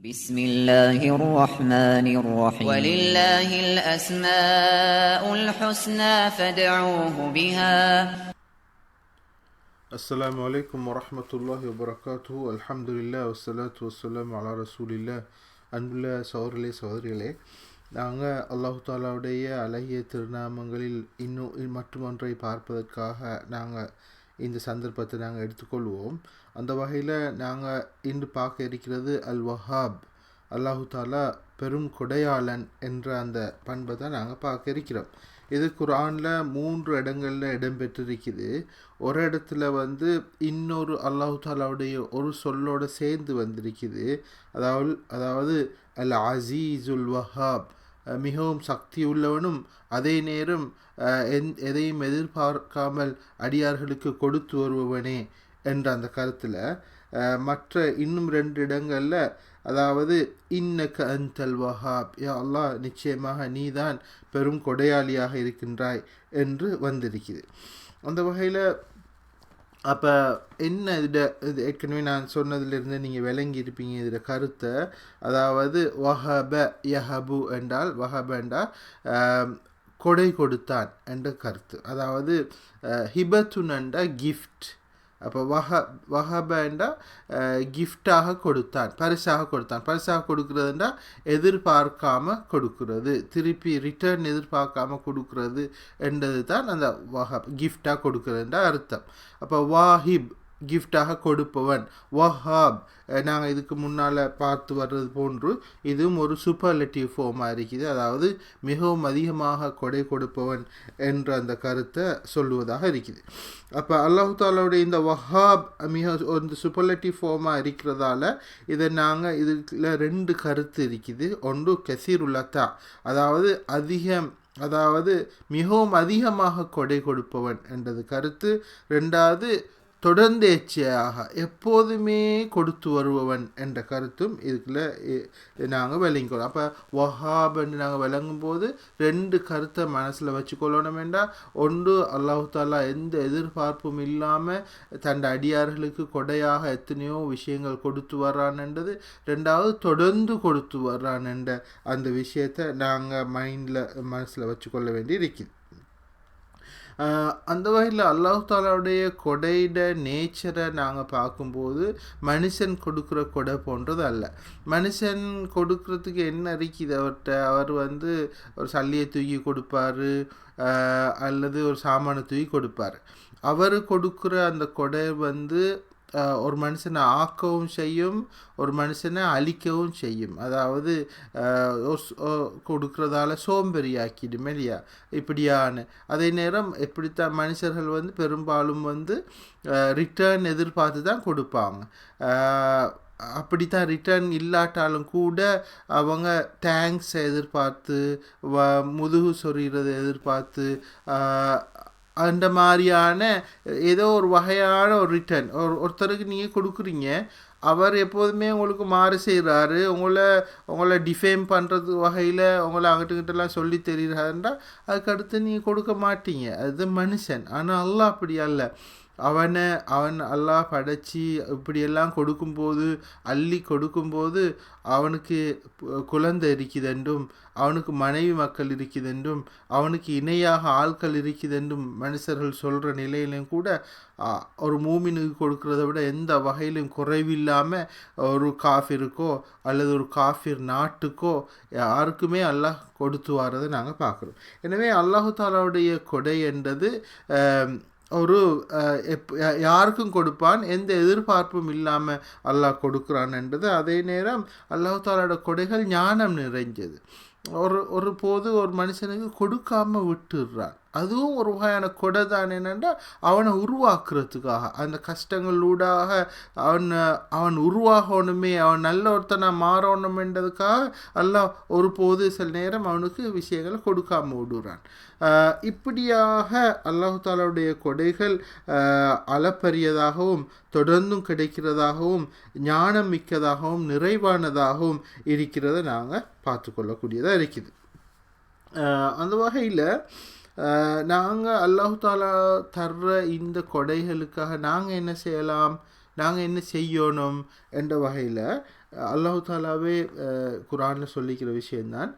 بسم الله الرحمن الرحيم ولله الأسماء الحسنى فادعوه بها السلام عليكم ورحمة الله وبركاته الحمد لله والصلاة والسلام على رسول الله அன்புள்ள சகோதரிகளே நாங்கள் அல்லாஹு தாலாவுடைய அழகிய திருநாமங்களில் இன்னும் மற்றொன்றை பார்ப்பதற்காக நாங்கள் இந்த சந்தர்ப்பத்தை நாங்கள் எடுத்துக்கொள்வோம். அந்த வகையில் நாங்கள் இன்று பார்க்க இருக்கிறது அல்-வஹாப், அல்லாஹு தாலா பெரும் கொடையாளன் என்ற அந்த பண்பை தான் நாங்கள் பார்க்க இருக்கிறோம். இது குர்ஆனில் 3 இடங்களில் இடம்பெற்றிருக்குது. ஒரு இடத்துல இன்னொரு அல்லாஹு தாலாவுடைய ஒரு சொல்லோடு சேர்ந்து வந்திருக்குது. அதாவது அல் அசீசுல் வஹாப், மிகவும் சக்தி உள்ளவனும் அதே நேரம் எதையும் எதிர்பார்க்காமல் அடியார்களுக்கு கொடுத்து வருபவனே என்ற அந்த கருத்தில் மற்ற இன்னும் 2 இடங்களில் அதாவது இன்னக அன்தல் வஹாப், யா அல்லாஹ் நிச்சயமாக நீதான் பெரும் கொடையாளியாக இருக்கின்றாய் என்று வந்திருக்குது. அந்த வகையில் அப்போ என்ன இது ஏற்கனவே நான் சொன்னதிலிருந்து நீங்கள் விளங்கி இருப்பீங்க இதில் கருத்தை. அதாவது வஹப யஹபு என்றால் வஹப என்றால் கொடை கொடுத்தான் என்ற கருத்து. அதாவது ஹிபத்துன் என்றால் கிஃப்ட். அப்போ வஹப என்றால் கிஃப்டாக கொடுத்தான், பரிசாக கொடுத்தான். பரிசாக கொடுக்கறதுன்றா எதிர்பார்க்காம கொடுக்கறது, திருப்பி ரிட்டர்ன் எதிர்பார்க்காம கொடுக்கறது என்றது தான் அந்த வஹப், கிஃப்டாக கொடுக்கறதுன்ற அர்த்தம். அப்போ வாஹிப் கிஃப்டாக கொடுப்பவன், வஹாப் நாங்கள் இதுக்கு முன்னால் பார்த்து வர்றது போன்று இதுவும் ஒரு சூப்பர்லேட்டிவ் ஃபார்மாக இருக்குது. அதாவது மிகவும் அதிகமாக கொடை கொடுப்பவன் என்ற அந்த கருத்தை சொல்லுவதாக இருக்குது. அப்போ அல்லாஹு தாலாவுடைய இந்த வஹாப் மிக ஒரு சூப்பர்லேட்டிவ் ஃபார்மாக இருக்கிறதால இதை நாங்கள் இதில் 2 கருத்து இருக்குது. ஒன்று கசீருல்லத்தா, அதாவது அதாவது மிகவும் அதிகமாக கொடை கொடுப்பவன் என்றது கருத்து. 2வது தொடர்ந்தேச்சையாக எப்போதுமே கொடுத்து வருபவன் என்ற கருத்தும் இதுக்குள்ள நாங்கள் விளங்கிக்கொள்ளோம். அப்போ வஹாப் என்று நாங்கள் விளங்கும் போது 2 கருத்தை மனசில் வச்சுக்கொள்ளணும் என்றால், ஒன்று அல்லாஹு தாலா எந்த எதிர்பார்ப்பும் இல்லாமல் தன் அடியார்களுக்கு கொடையாக எத்தனையோ விஷயங்கள் கொடுத்து வர்றான் என்றது. 2வது தொடர்ந்து கொடுத்து வர்றான் என்ற அந்த விஷயத்தை நாங்கள் மனசில் வச்சுக்கொள்ள வேண்டி இருக்குது. அந்த வகையில் அல்லாஹு தாலாவுடைய கொடையிட நேச்சரை நாங்கள் பார்க்கும்போது மனுஷன் கொடுக்குற கொடை போன்றது அல்ல. மனுஷன் கொடுக்கறதுக்கு என்ன இருக்குது அவர்கிட்ட? அவர் ஒரு சல்லியை தூக்கி கொடுப்பார், அல்லது ஒரு சாமானை தூக்கி கொடுப்பார். அவர் கொடுக்குற அந்த கொடை ஒரு மனுஷனை ஆக்கவும் செய்யும், ஒரு மனுஷனை அழிக்கவும் செய்யும். அதாவது கொடுக்கறதால சோம்பேறியாக்கிடும் இல்லையா, இப்படியான. அதே நேரம் எப்படித்தான் மனுஷர்கள் பெரும்பாலும் ரிட்டர்ன் எதிர்பார்த்து தான் கொடுப்பாங்க. அப்படித்தான் ரிட்டர்ன் இல்லாட்டாலும் கூட அவங்க தேங்க்ஸை எதிர்பார்த்து, முதுகு சொறிகிறதை எதிர்பார்த்து, அந்த மாதிரியான ஏதோ ஒரு வகையான ஒரு ரிட்டர்ன் ஒருத்தருக்கு நீங்கள் கொடுக்குறீங்க. அவர் எப்போதுமே உங்களுக்கு மாறு செய்கிறாரு, உங்களை டிஃபேம் பண்ணுறது வகையில் உங்களை அங்கிட்டுக்கிட்டலாம் சொல்லி தெரிகிறாருன்றா அதுக்கடுத்து நீங்கள் கொடுக்க மாட்டீங்க. அது மனுஷன். ஆனால் அல்லாஹ் அப்படி அல்ல. அவன் அல்லாஹ் படைச்சி இப்படியெல்லாம் கொடுக்கும்போது, அள்ளி கொடுக்கும்போது அவனுக்கு குழந்தை இருக்குதென்றும், அவனுக்கு மனைவி மக்கள் இருக்குதென்றும், அவனுக்கு இணையாக ஆட்கள் இருக்குதென்றும் மனுஷர்கள் சொல்கிற நிலையிலும் கூட ஒரு மூமினுக்கு கொடுக்கறத விட எந்த வகையிலும் குறைவில்லாமல் ஒரு காஃபிருக்கோ அல்லது ஒரு காஃபிர் நாட்டுக்கோ யாருக்குமே அல்லாஹ் கொடுத்து வரதை நாங்கள் பார்க்குறோம். எனவே அல்லாஹு தாலாவுடைய கொடை என்றது யாருக்கும் கொடுப்பான், எந்த எதிர்பார்ப்பும் இல்லாமல் அல்லாஹ் கொடுக்குறான் என்றது. அதே நேரம் அல்லாஹு தாலாவோட கொடைகள் ஞானம் நிறைஞ்சது. ஒரு போது ஒரு மனுஷனுக்கு கொடுக்காம விட்டுடுறான், அதுவும் ஒரு வகையான கொடை தான். என்னென்னா அவனை உருவாக்குறதுக்காக, அந்த கஷ்டங்களூடாக அவன் உருவாகணுமே, அவன் நல்ல ஒருத்தனாக மாறணுமென்றதுக்காக அல்லாஹ் ஒரு போது சில நேரம் அவனுக்கு விஷயங்களை கொடுக்காம விடுறான். இப்படியாக அல்லாஹு தாலாவுடைய கொடைகள் அளப்பரியதாகவும் தொடர்ந்தும் கிடைக்கிறதாகவும் ஞானம் மிக்கதாகவும் நிறைவானதாகவும் இருக்கிறத நாங்கள் பார்த்து கொள்ளக்கூடியதாக இருக்குது. அந்த வகையில் நாங்கள் அல்லாஹு தாலா தர்ற இந்த கொடைகளுக்காக நாங்கள் என்ன செய்யலாம், நாங்கள் என்ன செய்யணும் என்ற வகையில் அல்லாஹு தாலாவே குரானில் சொல்லிக்கிற விஷயம்தான்.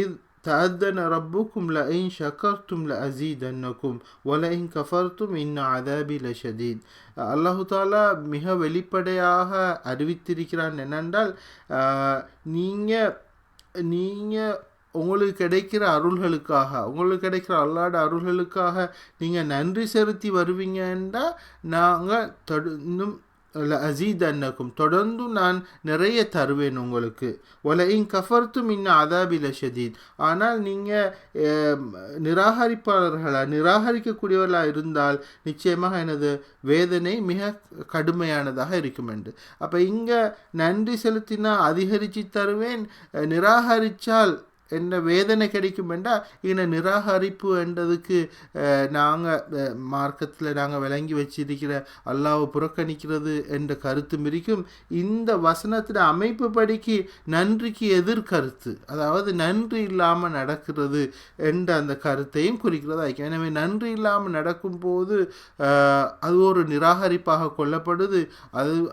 இத் தஅத்தன ரப்புக்கும் லஇன் ஷக்கர்தும் லஅஸீதன்னகும் வலஇன் கஃபர்தும் இன் அஸாபி லஷதீத். அல்லாஹு தாலா மிக வெளிப்படையாக அறிவித்திருக்கிறான் என்னென்றால், நீங்கள் உங்களுக்கு கிடைக்கிற அருள்களுக்காக, உங்களுக்கு கிடைக்கிற அல்லாட அருள்களுக்காக நீங்கள் நன்றி செலுத்தி வருவீங்கன்னா நாங்கள் இன்னும் அஸீதன்னகும் தொடர்ந்து நான் நிறைய தருவேன் உங்களுக்கு. வலஇன் கஃபர்தும் இன் அஸாபி லஷதீத். ஆனால் நீங்கள் நிராகரிக்கக்கூடியவர்களாக இருந்தால் நிச்சயமாக எனது வேதனை மிக கடுமையானதாக இருக்கும் என்று. அப்போ இங்கே நன்றி செலுத்தினா அதிகரித்து தருவேன், நிராகரித்தால் என்ன வேதனை கிடைக்கும் என்றால், இந்த நிராகரிப்பு என்றதுக்கு நாங்கள் மார்க்கத்தில் நாங்கள் விளங்கி வச்சிருக்கிற அல்லாஹ்வை புறக்கணிக்கிறது என்ற கருத்தும் இருக்கும். இந்த வசனத்தின் அமைப்பு படிக்கு நன்றிக்கு எதிர்கருத்து, அதாவது நன்றி இல்லாமல் நடக்கிறது என்ற அந்த கருத்தையும் குறிக்கிறதா இருக்கும். எனவே நன்றி இல்லாமல் நடக்கும்போது அது ஒரு நிராகரிப்பாக கொள்ளப்படுது.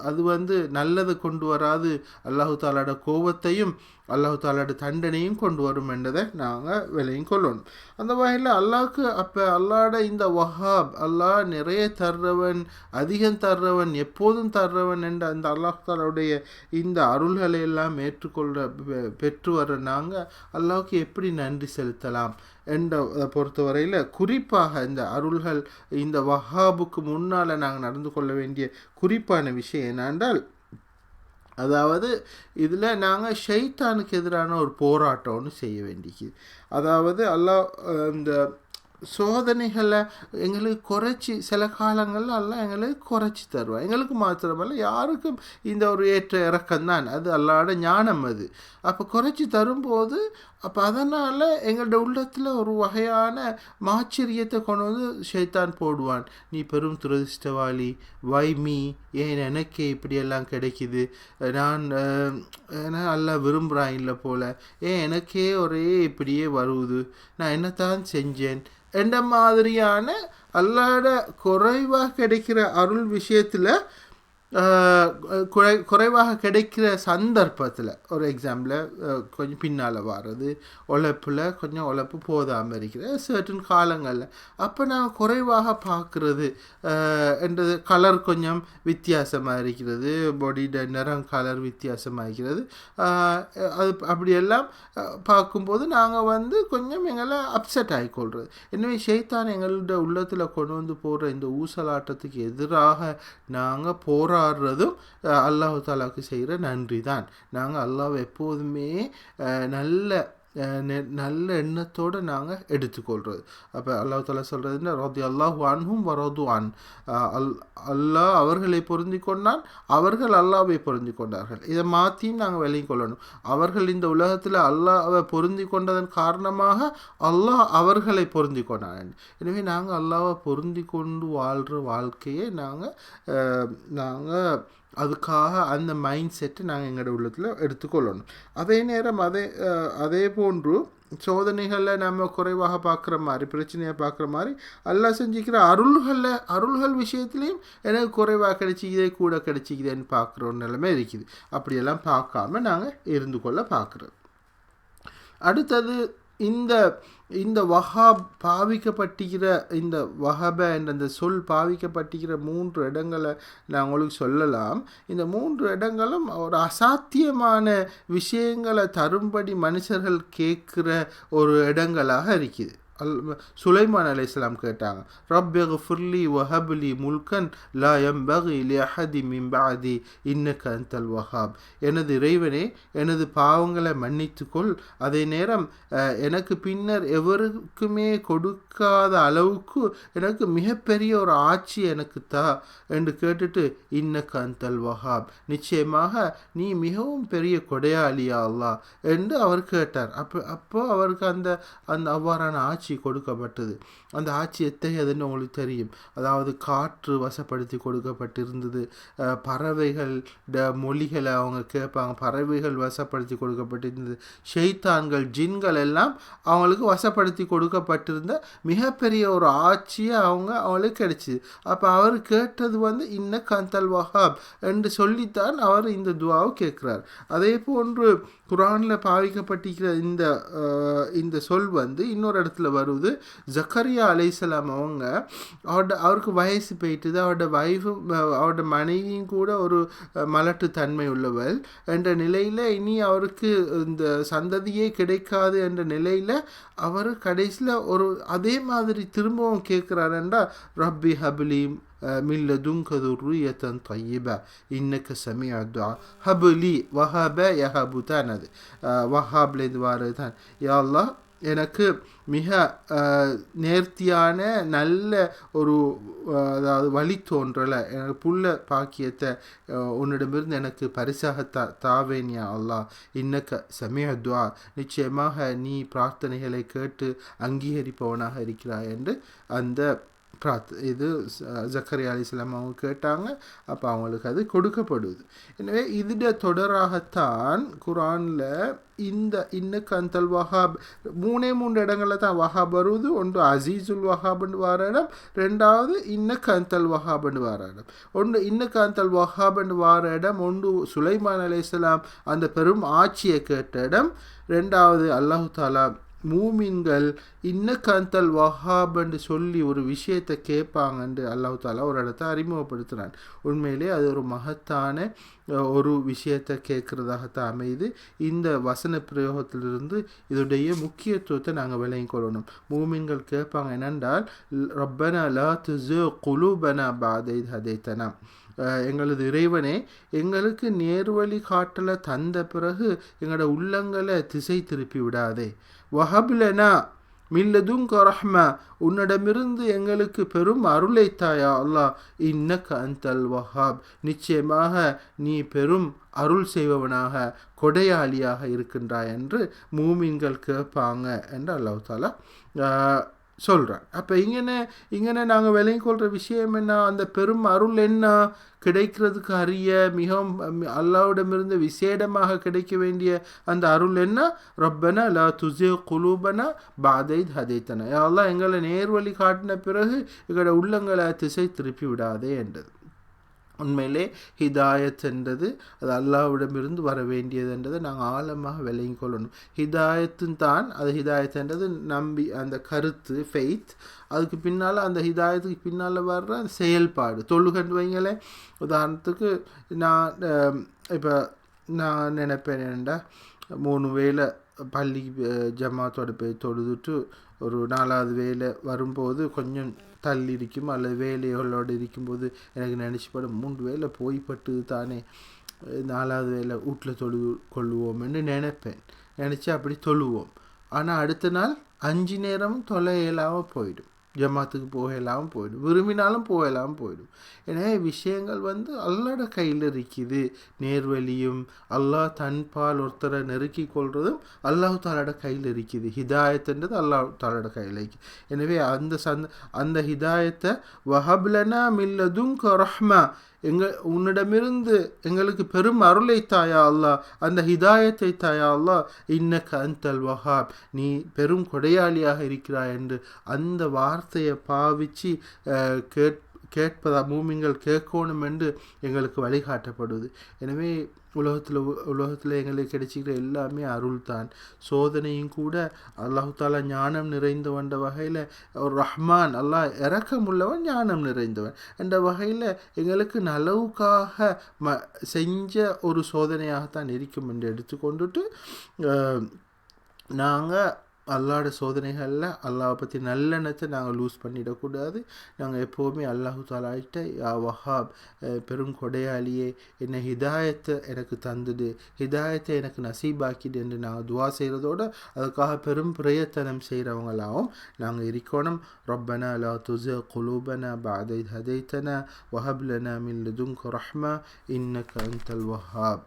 அது நல்லது கொண்டு வராது, அல்லாஹு தாலாட கோபத்தையும் அல்லாஹு தாலாட தண்டனையும் கொண்டு வரும் என்றதை நாங்கள் விலையும் கொள்ளணும். அந்த வகையில் அல்லாஹ்க்கு அப்போ அல்லாட இந்த வஹாப், அல்லாஹ் நிறைய தர்றவன், அதிகம் தர்றவன், எப்போதும் தர்றவன் என்ற அந்த அல்லாஹ் தாலாவுடைய இந்த அருள்களை எல்லாம் பெற்று வர நாங்கள் அல்லாஹ்வுக்கு எப்படி நன்றி செலுத்தலாம் என்ற பொறுத்தவரையில் குறிப்பாக இந்த அருள்கள், இந்த வஹாபுக்கு முன்னால் நாங்கள் நடந்து கொள்ள வேண்டிய குறிப்பான விஷயம் என்னென்றால், அதாவது இதில் நாங்கள் ஷைத்தானுக்கு எதிரான ஒரு போராட்டம்னு செய்ய வேண்டியது. அதாவது அல்லாஹ் இந்த சோதனைகளை எங்களுக்கு குறைச்சி, சில காலங்களில் எல்லாம் எங்களுக்கு குறைச்சி தருவான். எங்களுக்கு மாத்திரமல்ல, யாருக்கும் இந்த ஒரு ஏற்ற இறக்கம்தான், அது அல்லாட ஞானம். அது அப்போ குறைச்சி தரும்போது அப்போ அதனால் எங்களோட உள்ளத்தில் ஒரு வகையான மாச்சரியத்தை கொண்டு வந்து ஷைத்தான் போடுவான். நீ பெரும் துரதிஷ்டவாளி, வைமி, ஏன் எனக்கே இப்படியெல்லாம் கிடைக்குது, நான் எல்லாம் விரும்புகிறான் இல்லை போல், ஏன் எனக்கே ஒரே இப்படியே வருவது, நான் என்னத்தான் செஞ்சேன் என்ற மாதிரியான அல்லாட குறைவாக கிடைக்கிற அருள் விஷயத்தில் குறைவாக கிடைக்கிற சந்தர்ப்பத்தில், ஒரு எக்ஸாம்பிளில் கொஞ்சம் பின்னால் வர்றது, உழைப்பில் கொஞ்சம் உழைப்பு போதாமல் இருக்கிற சர்டன் காலங்களில் அப்போ நாங்கள் குறைவாக பார்க்குறது என்றது, கலர் கொஞ்சம் வித்தியாசமாக இருக்கிறது, பாடியோட நிறம் கலர் வித்தியாசமாக இருக்கிறது, அது அப்படியெல்லாம் பார்க்கும்போது நாங்கள் கொஞ்சம் எங்களை அப்செட் ஆகிக்கொள்கிறது. எனவே ஷைத்தான் எங்களோட உள்ளத்தில் கொண்டு வந்து போடுற இந்த ஊசலாட்டத்துக்கு எதிராக நாங்கள் போராடுறதும் அல்லாஹு தாலாவுக்கு செய்கிற நன்றி தான். நாங்கள் அல்லாஹ்வை எப்போதுமே நல்ல எண்ணத்தோடு நாங்கள் எடுத்துக்கொள்கிறது. அப்போ அல்லாஹ் தாலா சொல்கிறதுன்னா, ரதி அல்லாஹு அன்ஹும் வரது அன், அல்லாஹ் அவர்களை பொருந்தி கொண்டான், அவர்கள் அல்லாஹ்வை பொருந்தி கொண்டார்கள். இதை மாற்றியும் நாங்கள் விளங்கிக் கொள்ளணும். அவர்கள் இந்த உலகத்தில் அல்லாஹ்வை பொருந்தி கொண்டதன் காரணமாக அல்லாஹ் அவர்களை பொருந்தி கொண்டான். எனவே நாங்கள் அல்லாஹ்வை பொருந்தி கொண்டு வாழ்கிற வாழ்க்கையை நாங்கள் அதுக்காக அந்த மைண்ட் செட்டை நாங்கள் எங்களோட உள்ளத்தில் எடுத்துக்கொள்ளணும். அதே நேரம் அதே போன்று சோதனைகளில் நம்ம குறைவாக பார்க்குற மாதிரி, பிரச்சனையாக பார்க்குற மாதிரி அல்லாஹ் செஞ்சுக்கிற அருள்கள் விஷயத்துலேயும் எனக்கு குறைவாக கிடைச்சிக்குதே கூட கிடைச்சிக்குதேன்னு பார்க்குற ஒரு நிலைமை இருக்குது. அப்படியெல்லாம் பார்க்காம நாங்கள் இருந்து கொள்ள பார்க்குறோம். அடுத்தது இந்த வஹாப் பாவிக்கப்பட்டிருக்கிற, இந்த வஹப என்ற அந்த சொல் பாவிக்கப்பட்டிருக்கிற 3 இடங்களை நான் உங்களுக்கு சொல்லலாம். இந்த 3 இடங்களும் ஒரு அசாத்தியமான விஷயங்களை தரும்படி மனுஷர்கள் கேட்குற ஒரு இடங்களாக இருக்குது. சுலைமான் அலைஹிஸ்ஸலாம் கேட்டாங்க, ரப்பிக்ஃபிர்லி வஹப்லி முல்கன் லா யம்பகி லிஅஹதி மின் பஅதி இன்னக அன்தல் வஹாப். எனது இறைவனே, எனது பாவங்களை மன்னித்துக்கொள், அதே நேரம் எனக்கு பின்னர் எவருக்குமே கொடுக்காத அளவுக்கு எனக்கு மிகப்பெரிய ஒரு ஆட்சி எனக்கு தா என்று கேட்டுட்டு, இன்னக அன்தல் வஹாப், நிச்சயமாக நீ மிகவும் பெரிய கொடையாளியா அல்லாஹ் என்று அவர் கேட்டார். அப்போ அவருக்கு அந்த அவ்வாறான ஆட்சி ஆட்சி கொடுக்கப்பட்டது. அந்த ஆட்சி எத்தகையதுன்னு உங்களுக்கு தெரியும். அதாவது காற்று வசப்படுத்தி கொடுக்கப்பட்டிருந்தது. பறவைகள் மொழிகளை அவங்க கேட்பாங்க, பறவைகள் வசப்படுத்தி கொடுக்கப்பட்டிருந்தது. ஷைத்தான்கள் ஜின்கள் எல்லாம் அவங்களுக்கு வசப்படுத்தி கொடுக்கப்பட்டிருந்த மிகப்பெரிய ஒரு ஆட்சியை அவங்களுக்கு கிடைச்சிது. அப்போ அவர் கேட்டது இன்னக அன்தல் வஹாப் என்று சொல்லித்தான் அவர் இந்த துவாவை கேட்கிறார். அதே போன்று குரானில் பாவிக்கப்பட்டிருக்கிற இந்த சொல் இன்னொரு இடத்துல வருது. ஜக்கரியா அலைஹிஸ்ஸலாம் அவருக்கு வயசு போயிட்டுது. அவரோட மனைவியும் கூட ஒரு மலட்டு தன்மை உள்ளவள் என்ற நிலையில் இனி அவருக்கு இந்த சந்ததியே கிடைக்காது என்ற நிலையில் அவர் கடைசியில் ஒரு அதே மாதிரி திரும்பவும் கேட்குறார் என்றால் ரப்பி ஹப்லி மில்லதுன்க துர்ரியத்தன் தய்யிபா இன்னக சமீஉ துஆ. ஹப்லி வஹப யஹபு தான், அது வஹாப்லேருந்து வாரது தான். யா அல்லாஹ், எனக்கு மிக நேர்த்தியான நல்ல ஒரு அதாவது வழித்தோன்றலை, எனக்கு புள்ள பாக்கியத்தை உன்னிடமிருந்து எனக்கு பரிசாக தாவேன்யா அல்லாஹ். இன்னக்க சமீஉ துஆ, நிச்சயமாக நீ பிரார்த்தனைகளை கேட்டு அங்கீகரிப்பவனாக இருக்கிறாய் என்று அந்த இது ஜக்கரியா அலைஹிஸ்ஸலாம் அவங்க கேட்டாங்க. அப்போ அவங்களுக்கு அது கொடுக்கப்படுது. எனவே இதோட தொடராகத்தான் குரானில் இந்த இன்னக அன்தல் வஹாப் 3 இடங்களில் தான் வஹாப் வருவது. ஒன்று அசீசுல் வஹாப்னு வார இடம், ரெண்டாவது இன்னக அன்தல் வஹாப்னு வார இடம். ஒன்று இன்னக அன்தல் வஹாப்னு வார இடம் ஒன்று சுலைமான் அலைஹிஸ்ஸலாம் அந்த பெரும் ஆட்சியை கேட்ட இடம். ரெண்டாவது அல்லாஹு தாலா மூமின்கள் இன்னக அன்தல் வஹாப் என்று சொல்லி ஒரு விஷயத்தை கேட்பாங்கன்று அல்லாஹு தாலா ஒரு இடத்த அறிமுகப்படுத்துகிறான். உண்மையிலே அது ஒரு மகத்தான ஒரு விஷயத்தை கேட்குறதாகத்தான் அமைது. இந்த வசன பிரயோகத்திலிருந்து இதோடைய முக்கியத்துவத்தை நாங்கள் விளங்கிக் கொள்ளணும். மூமின்கள் கேட்பாங்க என்னென்றால் ரப்பனா லா துஸிக் குலூபனா பஅத இத் ஹதைதனா, எங்களது இறைவனே, எங்களுக்கு நேர்வழி காட்டலை தந்த பிறகு எங்களோட உள்ளங்களை திசை திருப்பி விடாதே. வஹப்லனா மில்லதுன்க ரஹ்மா, உன்னிடமிருந்து எங்களுக்கு பெரும் அருளைத்தாயா அல்லாஹ். இன்னக அன்தல் வஹாப், நிச்சயமாக நீ பெரும் அருள் செய்பவனாக கொடையாளியாக இருக்கின்றாய் என்று மூமின்கள் கேட்பாங்க என்று அல்லாஹ் தாலா சொல்கிறான். அப்போ இங்கே நாங்கள் விளங்கி கொள்கிற விஷயம் என்ன? அந்த பெரும் அருள் என்ன? கிடைக்கிறதுக்கு அரிய மிகவும் அல்லாஹ்விடமிருந்து விசேடமாக கிடைக்க வேண்டிய அந்த அருள் என்ன? ரப்பனா லா துஸிக் குலூபனா பஅத இத் ஹதைதனா, யா அல்லாஹ், எங்களை நேர்வழி காட்டின பிறகு எங்களோட உள்ளங்களை திசை திருப்பி விடாதே என்றது. உண்மையிலே ஹிதாயத் என்றது அது அல்லாஹ்விடமிருந்து வர வேண்டியது என்றதை நாங்கள் ஆழமாக விளங்கி கொள்ளணும். ஹிதாயத்தும் தான் அது. ஹிதாயத் என்றது நம்பி அந்த கருத்து ஃபெய்த், அதுக்கு பின்னால் அந்த ஹிதாயத்துக்கு பின்னால் வர்ற செயல்பாடு. தொழுகன்னு வைங்களே, உதாரணத்துக்கு நான் நினைப்பேன் என்னென்னா 3 வேளை பள்ளிக்கு ஜமாத்தோடு போய் தொழுதுட்டு ஒரு 4வது வேலை வரும்போது கொஞ்சம் தள்ளி இருக்கும் அல்லது வேலைகளோடு இருக்கும்போது எனக்கு நினச்சிப்படும் 3 வேலை போய்பட்டு தானே 4வது வேலை வீட்டில் கொள்ளுவோம்னு நினச்சி அப்படி தொழுவோம். ஆனால் அடுத்த நாள் 5 நேரமும் தொலை இல்லாமல் போயிடும், ஜமாத்துக்கு போக இல்லாமல் போயிடும், விரும்பினாலும் போக இல்லாமல் போயிடும். எனவே விஷயங்கள் அல்லாஹ்வோட கையில் இருக்குது. நேர்வழியும் அல்லாஹ் தன்பால் ஒருத்தரை நெருக்கி கொள்றதும் அல்லாஹ் தாலோட கையில் இருக்குது. ஹிதாயத்துன்றது அல்லாஹ் தாலோட கையில் இருக்குது. எனவே அந்த ஹிதாயத்தை வஹப்லனா மில்லதுன்க ரஹ்மா, உன்னிடமிருந்து எங்களுக்கு பெரும் அருளை தாயா அல்லாஹ், அந்த ஹிதாயத்தை தாயா அல்லாஹ். இன்னக அன்தல் வஹாப், நீ பெரும் கொடையாளியாக இருக்கிறாய் என்று அந்த வார்த்தையை பாவிச்சு கேட்பதா மூமின்கள் கேட்கணும் என்று எங்களுக்கு வழிகாட்டப்படுது. எனவே உலகத்தில் எங்களுக்கு கிடைச்சிக்கிற எல்லாமே அருள் தான். சோதனையும் கூட அல்லாஹு தாலா ஞானம் நிறைந்தவன் வகையில் ஒரு ரஹ்மான், அல்லாஹ் இரக்கமுள்ளவன், ஞானம் நிறைந்தவன் என்ற வகையில் எங்களுக்கு நலவுக்காக செஞ்ச ஒரு சோதனையாகத்தான் இருக்கும் என்று எடுத்துக்கொண்டுட்டு நாங்கள் அல்லாஹ்வோட சோதனைகளில் அல்லாஹை பற்றி நல்லெண்ணத்தை நாங்கள் லூஸ் பண்ணிடக்கூடாது. நாங்கள் எப்போவுமே அல்லாஹு தாலாகிட்ட யா வஹாப், பெரும் கொடையாளியே, என்னை ஹிதாயத்தை எனக்கு தந்துடு, ஹிதாயத்தை எனக்கு நசீபாக்கிடு என்று நாங்கள் துவா செய்கிறதோடு அதுக்காக பெரும் பிரயத்தனம் செய்கிறவங்களாகவும் நாங்கள் இருக்கணும். ரப்பனா லா துஸிக் குலூபனா பஅத இத் ஹதைதனா வஹப் லனா மின் லதுன்க ரஹ்மா இன்னக அன்தல் வஹாப்.